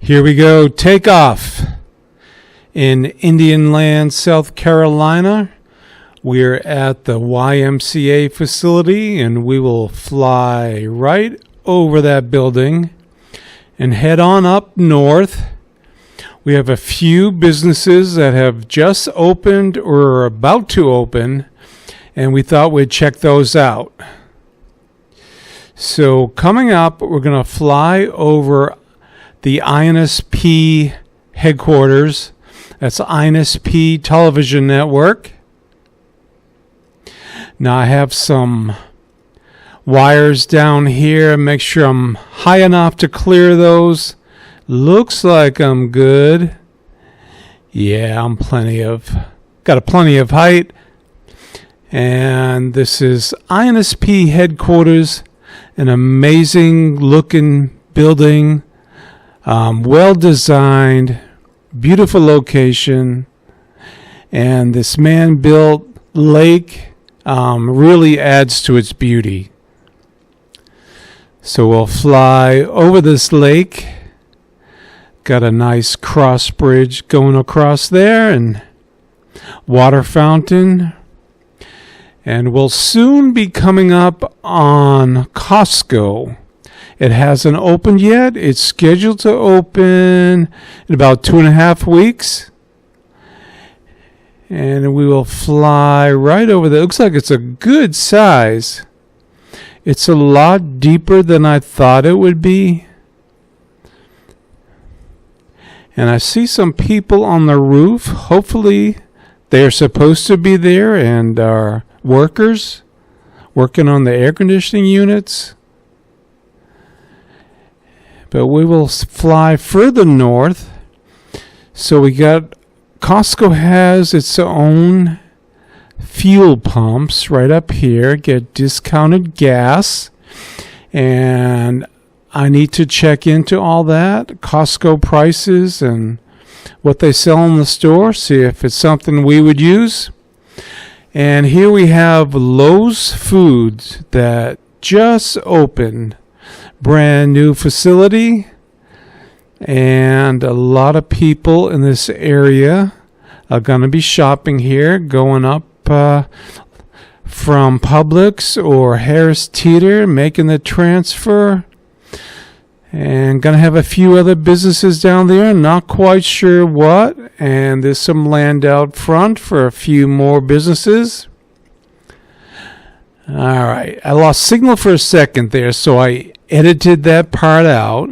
Here we go. Take off in Indian Land, South Carolina. We're at the YMCA facility, and we will fly right over that building and head on up north. We have a few businesses that have just opened or are about to open, and we thought we'd check those out. So coming up, we're going to fly over the INSP headquarters. That's INSP Television Network. Now I have some wires down here. Make sure I'm high enough to clear those. Looks like I'm good. Yeah, I'm got plenty of height. And this is INSP headquarters, an amazing looking building, well designed, beautiful location, and this man-built lake really adds to its beauty. So we'll fly over this lake. Got a nice CrossRidge going across there, and water fountain. And we'll soon be coming up on Costco. It hasn't opened yet. It's scheduled to open in about 2.5 weeks. And we will fly right over there. It looks like it's a good size. It's a lot deeper than I thought it would be. And I see some people on the roof. Hopefully they're supposed to be there and are workers working on the air conditioning units. But we will fly further north. So Costco has its own fuel pumps right up here. Get discounted gas. And I need to check into all that. Costco prices and what they sell in the store. See if it's something we would use. And here we have Lowe's Foods that just opened. Brand new facility, and a lot of people in this area are going to be shopping here, going up from Publix or Harris Teeter, making the transfer, and going to have a few other businesses down there, not quite sure what, and there's some land out front for a few more businesses. All right, I lost signal for a second there, so I edited that part out.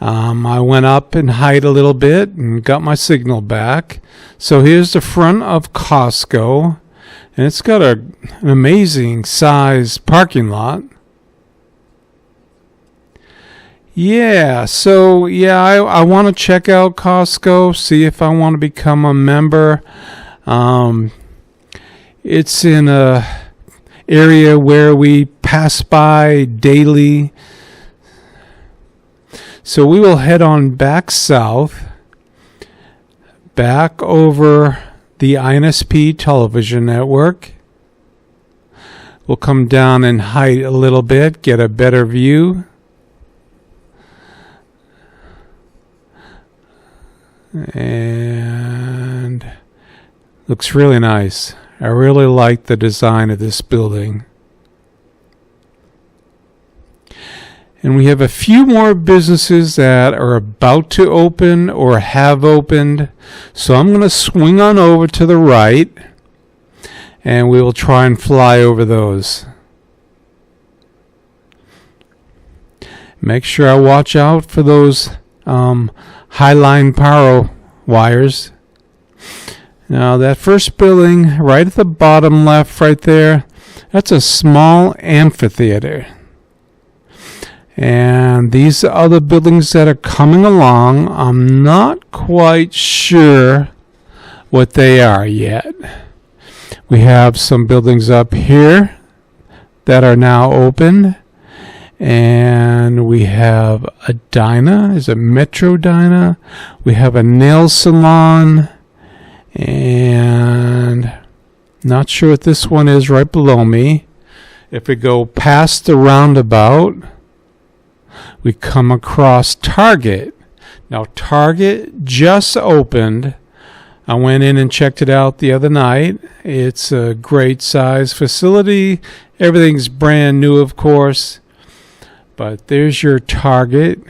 I went up in height a little bit and got my signal back. So here's the front of Costco, and it's got an amazing size parking lot. I want to check out Costco, see if I want to become a member. It's in a area where we pass by daily. So we will head on back south, back over the INSP television network. We'll come down in height a little bit, get a better view. And looks really nice. I really like the design of this building. And we have a few more businesses that are about to open or have opened. So I'm going to swing on over to the right, and we will try and fly over those. Make sure I watch out for those high-line power wires. Now that first building right at the bottom left right there, that's a small amphitheater. And these other buildings that are coming along, I'm not quite sure what they are yet. We have some buildings up here that are now open. And we have a diner. Is it Metro Diner? We have a nail salon. And not sure what this one is right below me. If we go past the roundabout, we come across Target. Now, Target just opened. I went in and checked it out the other night. It's a great size facility. Everything's brand new, of course. But there's your Target.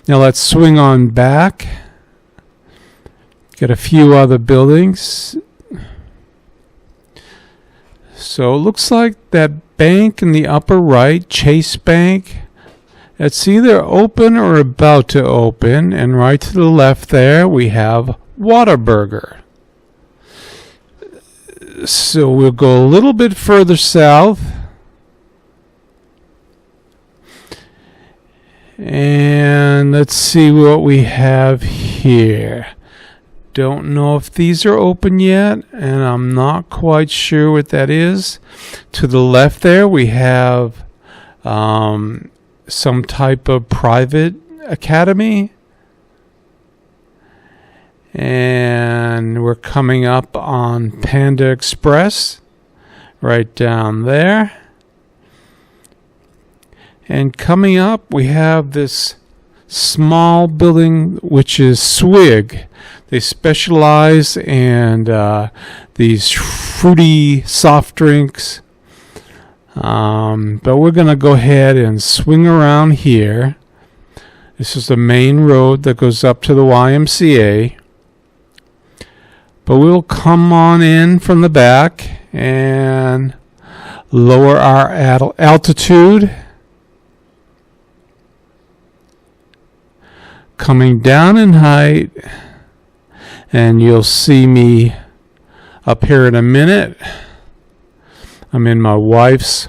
Now let's swing on back. Got a few other buildings. So it looks like that bank in the upper right, Chase Bank, it's either open or about to open. And right to the left there, we have Whataburger. So we'll go a little bit further south. And let's see what we have here. Don't know if these are open yet, and I'm not quite sure what that is. To the left there, we have some type of private academy. And we're coming up on Panda Express, right down there. And coming up, we have this small building, which is Swig. They specialize in these fruity soft drinks. But we're going to go ahead and swing around here. This is the main road that goes up to the YMCA. But we'll come on in from the back and lower our altitude. Coming down in height, and you'll see me up here in a minute. I'm in my wife's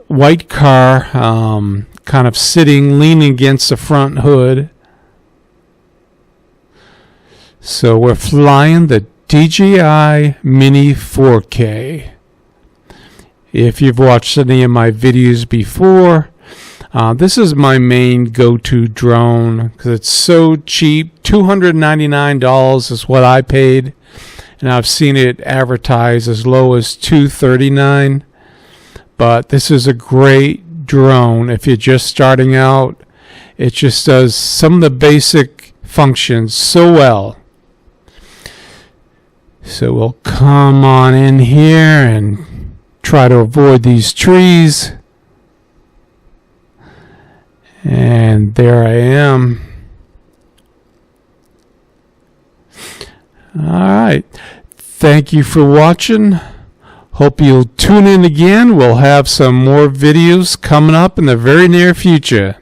white car, kind of sitting, leaning against the front hood. So we're flying the DJI Mini 4K. If you've watched any of my videos before, this is my main go-to drone because it's so cheap. $299 is what I paid, and I've seen it advertised as low as $239. But this is a great drone if you're just starting out. It just does some of the basic functions so well. So we'll come on in here and try to avoid these trees. And there I am. All right. Thank you for watching. Hope you'll tune in again. We'll have some more videos coming up in the very near future.